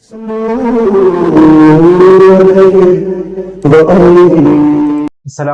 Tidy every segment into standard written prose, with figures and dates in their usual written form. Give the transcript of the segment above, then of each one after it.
السلام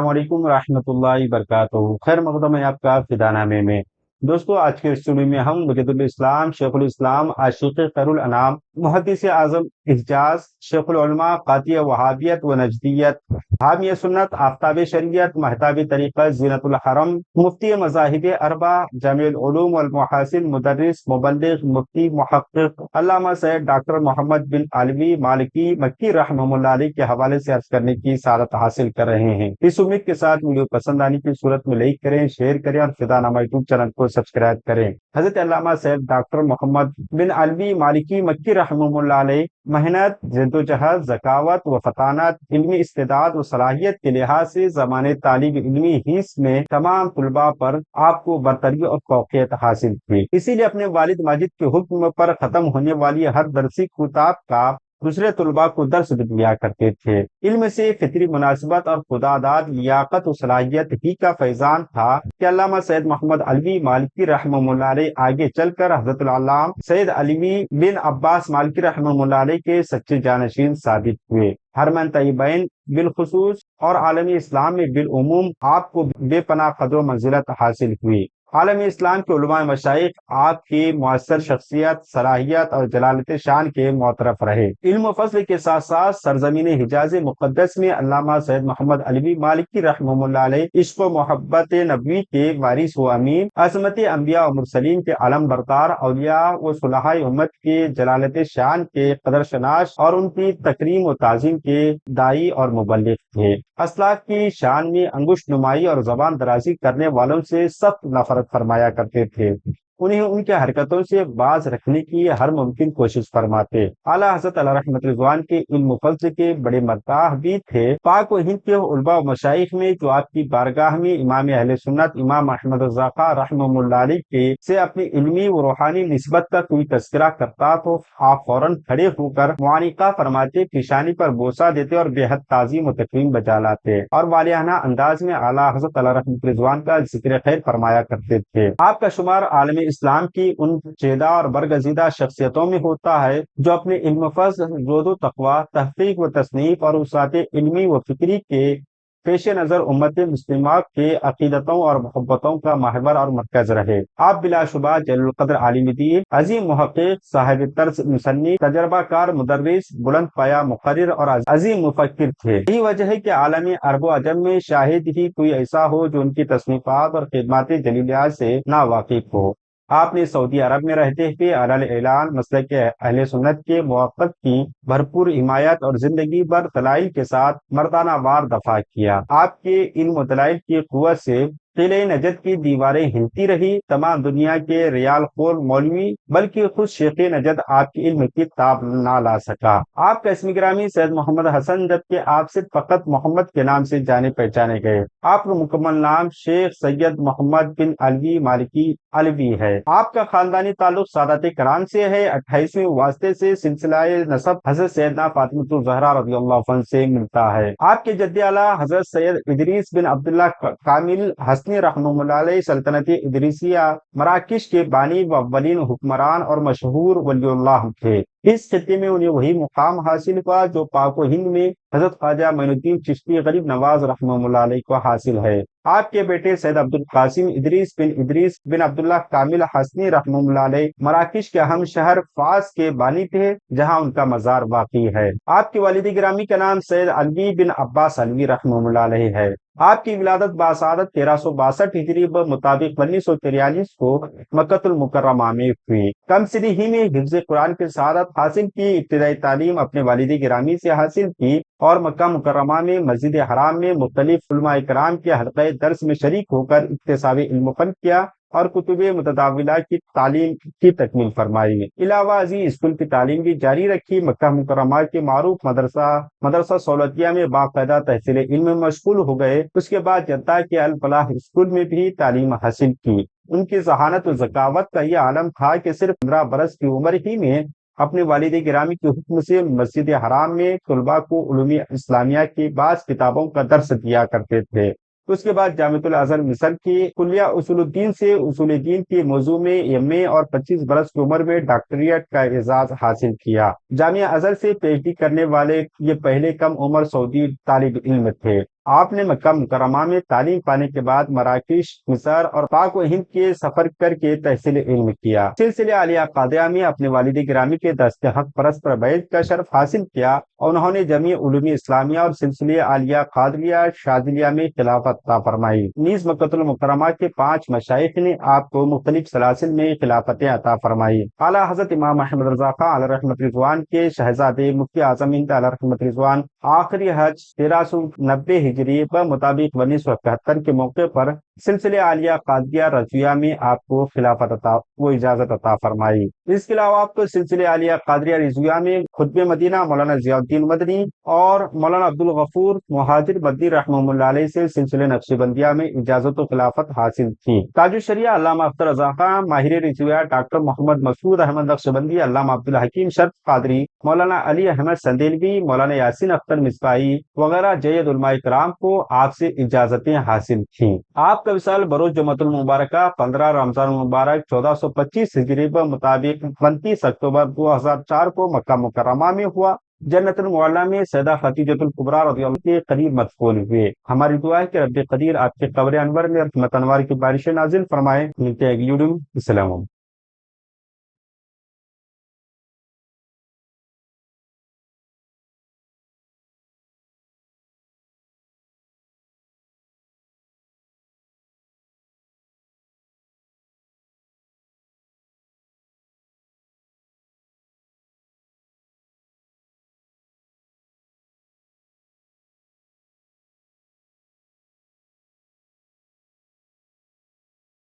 علیکم ورحمۃ اللہ وبرکاتہ۔ خیر مقدم ہے آپ کا فدا نامے میں۔ دوستو، آج کے اسٹوڈیو میں ہم مجد الاسلام شیخ الاسلام عاشق خیر الانام محدث اعظم حجاز شیخ العلماء قاطع وہابیت و نجدیت حامی سنت آفتاب شریعت مہتاب طریقت زینت الحرم مفتی مذاہب اربع جامع العلوم والمحاسن مدرس مبلغ مفتی محقق علامہ سید ڈاکٹر محمد بن علوی مالکی مکی رحمہ اللہ علیہ کے حوالے سے عرض کرنے کی سعادت حاصل کر رہے ہیں۔ اس امید کے ساتھ ویڈیو پسند آنے کی صورت میں لائک کریں، شیئر کریں اور فدا نامہ یوٹیوب چینل کو سبسکرائب کریں۔ حضرت علامہ سید ڈاکٹر محمد بن علوی مالکی مکی رحمہ اللہ علیہ محنت، جدوجہد، ذکاوت و فطانت، علمی استعداد و صلاحیت کے لحاظ سے زمانے طالب علمی حص میں تمام طلباء پر آپ کو برتری اور فوقیت حاصل ہوئی۔ اسی لیے اپنے والد ماجد کے حکم پر ختم ہونے والی ہر درسی کتاب کا دوسرے طلباء کو درس دیا کرتے تھے۔ علم سے فطری مناسبت اور خدا داد لیاقت و صلاحیت ہی کا فیضان تھا کہ علامہ سید محمد علوی مالکی رحمہ اللہ علیہ آگے چل کر حضرت العلامہ سید علوی بن عباس مالکی رحمہ اللہ علیہ کے سچے جانشین ثابت ہوئے۔ حرمین طیبین بالخصوص اور عالمی اسلام میں بالعموم آپ کو بے پناہ قدر و منزلت حاصل ہوئی۔ عالم اسلام کے علماء مشائخ آپ کی مؤثر شخصیت، صلاحیت اور جلالت شان کے معترف رہے۔ علم و فضل کے ساتھ ساتھ سرزمین حجاز مقدس میں علامہ سید محمد علوی مالکی رحمہ اللہ علیہ عشق و محبت نبوی کے وارث و امین، عظمت انبیاء و مرسلین کے علم بردار، اولیاء و صلحاء امت کے جلالت شان کے قدر شناس اور ان کی تکریم و تعظیم کے داعی اور مبلغ تھے۔ اسلاف کی شان میں انگشت نمائی اور زبان درازی کرنے والوں سے سخت نفرت فرمایا کرتے تھے، انہیں ان کے حرکتوں سے باز رکھنے کی ہر ممکن کوشش فرماتے۔ اعلیٰ حضرت علیہ رحمت رضوان کے علم و فضل کے بڑے مداح بھی تھے۔ پاک و ہند کے علماء و مشائخ میں جو آپ کی بارگاہ میں امام اہل سنت امام احمد رضا خاں رحمہ اللہ علیہ کے سے اپنی علمی و روحانی نسبت کا کوئی تذکرہ کرتا تو آپ فوراً کھڑے ہو کر معانقہ فرماتے، پیشانی پر بوسہ دیتے اور بے حد تعظیم و تکریم بجا لاتے اور والیانہ انداز میں اعلیٰ حضرت علیہ رحمت رضوان کا ذکر خیر فرمایا کرتے تھے۔ آپ کا شمار عالم اسلام کی ان چیدہ اور برگزیدہ شخصیتوں میں ہوتا ہے جو اپنے علم فضل، زہد و تقوی، تحقیق و تصنیف اور وسعت علمی و فکری کے پیش نظر امت مسلمہ کے عقیدتوں اور محبتوں کا محور اور مرکز رہے۔ آپ بلا شبہ جلیل القدر عالم دین، عظیم محقق، صاحب طرز مصنف، تجربہ کار مدرس، بلند پایہ مقرر اور عظیم مفکر تھے۔ یہی وجہ ہے کہ عالم عرب و عجم میں شاہد ہی کوئی ایسا ہو جو ان کی تصنیفات اور خدمات جلیلیات سے نا واقف ہو۔ آپ نے سعودی عرب میں رہتے ہوئے علی اعلان مسلک اہل سنت کے موقف کی بھرپور حمایت اور زندگی بھر دلائل کے ساتھ مردانہ وار دفاع کیا۔ آپ کے علم و دلائل کی قوت سے قلعہ نجد کی دیواریں ہلتی رہی۔ تمام دنیا کے ریال خور مولوی بلکہ خود شیخ نجد آپ کی علم کی تاب نہ لا سکا۔ آپ کا اسم گرامی سید محمد حسن جبکہ آپ سے فقط محمد کے نام سے جانے پہچانے گئے۔ آپ کا مکمل نام شیخ سید محمد بن علوی مالکی علوی ہے۔ آپ کا خاندانی تعلق سادات کرام سے ہے۔ 28ویں واسطے سے سلسلہ نسب حضرت سیدنا فاطمہ الزہرا رضی اللہ عنہ سے ملتا ہے۔ آپ کے جد اعلیٰ حضرت سید ادریس بن عبداللہ کامل حسنی رحمہ اللہ علیہ سلطنت ادریسیہ مراکش کے بانی و اولین حکمران اور مشہور ولی اللہ تھے۔ اس خطے میں انہیں وہی مقام حاصل ہوا جو پاک و ہند میں حضرت خواجہ معین الدین چشتی غریب نواز رحمہ اللہ علیہ کو حاصل ہے۔ آپ کے بیٹے سید عبد القاسم ادریس بن عبداللہ کامل حسنی رحمہ اللہ علیہ مراکش کے اہم شہر فاس کے بانی تھے جہاں ان کا مزار واقع ہے۔ آپ کے والد گرامی کا نام سید علوی بن عباس علوی رحمہ اللہ علیہ ہے۔ آپ کی ولادت باسعادت 1362 ہجری مطابق 1943 کو مکہ المکرمہ میں ہوئی۔ کم سنی ہی میں حفظ قرآن کی سعادت حاصل کی۔ ابتدائی تعلیم اپنے والد گرامی سے حاصل کی اور مکہ مکرمہ میں مسجد حرام میں مختلف علماء کرام کے حلقہ درس میں شریک ہو کر اکتساب علم و فن کیا اور کتب متداولہ کی تعلیم کی تکمیل فرمائی۔ علاوہ ازیں اسکول کی تعلیم بھی جاری رکھی۔ مکہ مکرمہ کے معروف مدرسہ سولتیہ میں باقاعدہ تحصیل علم میں مشغول ہو گئے۔ اس کے بعد جدہ کے الفلاح اسکول میں بھی تعلیم حاصل کی۔ ان کی ذہانت و ذکاوت کا یہ عالم تھا کہ صرف 15 برس کی عمر ہی میں اپنے والد گرامی کے حکم سے مسجد حرام میں طلباء کو علوم اسلامیہ کی بعض کتابوں کا درس دیا کرتے تھے۔ اس کے بعد جامعۃ الازہر مصر کی کلیہ اصول الدین سے اصول دین کے موضوع میں ایم اے اور 25 برس کی عمر میں ڈاکٹریٹ کا اعزاز حاصل کیا۔ جامعہ ازہر سے پی ایچ ڈی کرنے والے یہ پہلے کم عمر سعودی طالب علم تھے۔ آپ نے مکہ مکرمہ میں تعلیم پانے کے بعد مراکش، مصر اور پاک و ہند کے سفر کر کے تحصیل علم کیا۔ سلسلہ عالیہ قادریہ میں اپنے والد گرامی کے دست حق پرست بیعت کا شرف حاصل کیا اور انہوں نے جامعہ علوم اسلامیہ اور سلسلہ عالیہ قادریہ شاذلیہ میں خلافت عطا فرمائی۔ نیز مکہ المکرمہ کے 5 مشائخ نے آپ کو مختلف سلاسل میں خلافتیں عطا فرمائی۔ اعلیٰ حضرت امام احمد رضا خان علیہ رحمت رضوان کے شہزادے مفتی اعظم ہند علیہ رحمت رضوان آخری حج 1390 ہجری مطابق 1971 کے موقع پر سلسلہ عالیہ قادریہ رضویہ میں آپ کو خلافت و اجازت عطا فرمائی۔ اس کے علاوہ آپ کو سلسلہ عالیہ قادریہ رضویہ میں خطب مدینہ مولانا ضیاء الدین مدنی اور مولانا عبد الغفور مہاجر مدنی رحمہ اللہ علیہ سے سلسلہ نقشبندیہ میں اجازت و خلافت حاصل تھی۔ تاج الشریعہ علامہ اختر رضا خان ماہر رضویہ ڈاکٹر محمد مسعود احمد نقشبندی، علامہ عبدالحکیم شرف قادری، مولانا علی احمد سندیلوی، مولانا یاسین اختر مصباحی وغیرہ جید علماء کرام کو آپ سے اجازتیں حاصل تھیں۔ آپ کا وصال بروز جمعۃ المبارکہ 15 رمضان المبارک 1425 ہجری مطابق 29 اکتوبر 2004 کو مکہ مکرمہ میں ہوا۔ جنت المعلیٰ میں سیدہ خدیجۃ الکبریٰ رضی اللہ عنہا کے قریب مدفون ہوئے۔ ہماری دعا ہے کہ رب قدیر آپ کے قبر انور میں رحمت انوار کی بارشیں نازل فرمائے۔ ملتے ہیں اگلی ویڈیو میں۔ السلام علیکم۔